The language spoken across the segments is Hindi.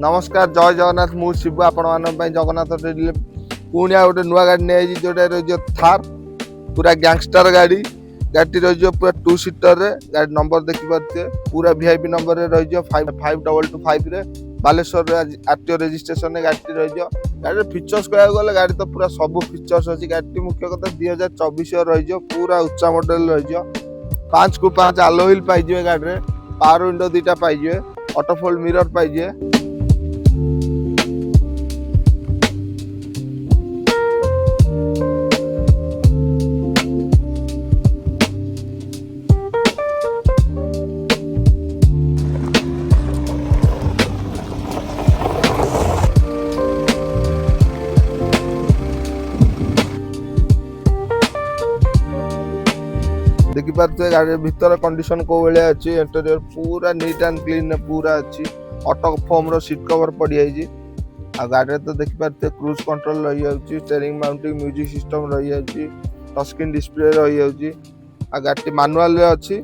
नमस्कार जय जगन्नाथ मु शिव आपण जगन्नाथ पुणी गोटे नुआ गाड़ी नहीं जोटा रही थार पूरा गैंगस्टर गाड़ी गाड़ी रही पूरा 2 सीटर रे गाड़ी नंबर देखिए पूरा वीआईपी नंबर रही 5225 रे बालेश्वर आरटीओ रजिस्ट्रेशन गाड़ी रही गाड़ी फीचर्स कह गले गाड़ी तो पूरा सब फीचर्स अच्छी गाड़ी मुख्य कथा 2024 रही पूरा उच्चा मॉडल रही 5 को 5 आलो व्हील पाइजे गाड़ी रे पावर विंडो 2टा पाइजे ऑटो फोल्ड मिरर पाइजे देखिपे गाड़ी भीतर कंडीशन को भाया अच्छी इंटेरियर पूरा नीट एंड क्लीन पूरा अच्छी ऑटो फोम रो सीट कवर पड़ जाइए आ गाड़ी तो देखिपे क्रूज कंट्रोल रही है स्टीयरिंग माउंटिंग म्यूजिक सिस्टम रही है टच स्क्रीन डिस्प्ले रही है आ गाड़ी मैनुअल रे अच्छी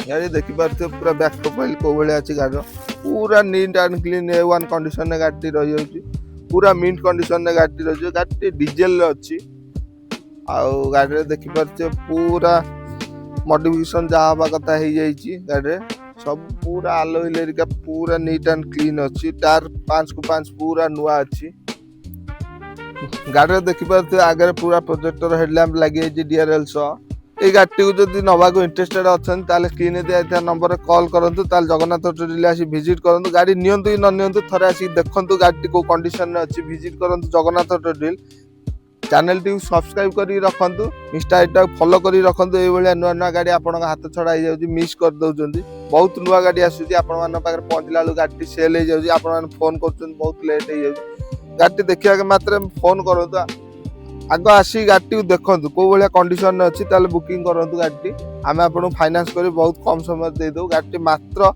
गाड़ी देखिपे पूरा बैक प्रोफाइल को भाया अच्छी गाड़ी पूरा neat and clean A1 condition गाड़ी रही है पूरा मिंट कंडीशन गाड़ी रही है गाड़ी डीजेल अच्छी आ गाड़ी देखिपे पूरा मॉडिफिकेशन जहाँ हवा कथा हो जाइए गाड़ी सब पूरा आलो व्हील पूरा नीट एंड क्लीन अच्छी टायर 5 को 5 पूरा नुआ अच्छी गाड़ी देखिपे आगे पूरा प्रोजेक्टर हेडलैम्प लगे DRL सह ये गाड़ी को जब नवा को इंटरेस्टेड अच्छा स्क्रीन दिया नंबर कॉल करूँ जगन्नाथ ट्रेडिल आसी विजिट करूँ गाड़ी नियंतु कि न नियंतु थरे आसी देखु गाड़ी को कंडीशन अच्छी विजिट करूँ Jagannath treadle channel T subscribe करी रखंतु इंस्टा फॉलो करी रखंतु ए भलिया नुआ नुआ गाड़ी आपन हाथ छड़ा हो जाउची मिस कर दउचंदी बहुत नुआ गाड़ी आसुची आपन मान पाकर पहुंचला लु गाड़ी सेल हो जाउची आपन मान फोन करचन बहुत लेट हो जाउची गाड़ी देखिया के मात्र फोन करंतु आगो आसी गाड़ी को देखंतु को भलिया कंडीशन अच्छी ताले बुकिंग करंतु गाड़ी आमे आपन फाइनेंस करी बहुत कम समय दे दउ गाड़ी मात्र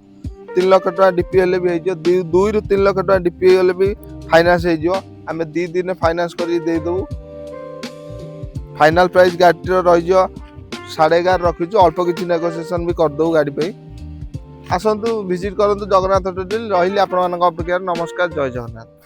3 लाख टका डीपीएल भी हो 2 रु 3 लाख टका डीपीएल भी फाइनेंस हो आमे 2 दिन फाइनेंस करी दे दउ फाइनल प्राइस गाड़ी रही 11.5 रखीचु अल्प किसी नेगोशिएशन भी करदे गाड़ी पे आसतु विजिट करूँ जगन्नाथ ट्रेडिल रही आपण अपेक्षा नमस्कार जय जगन्नाथ।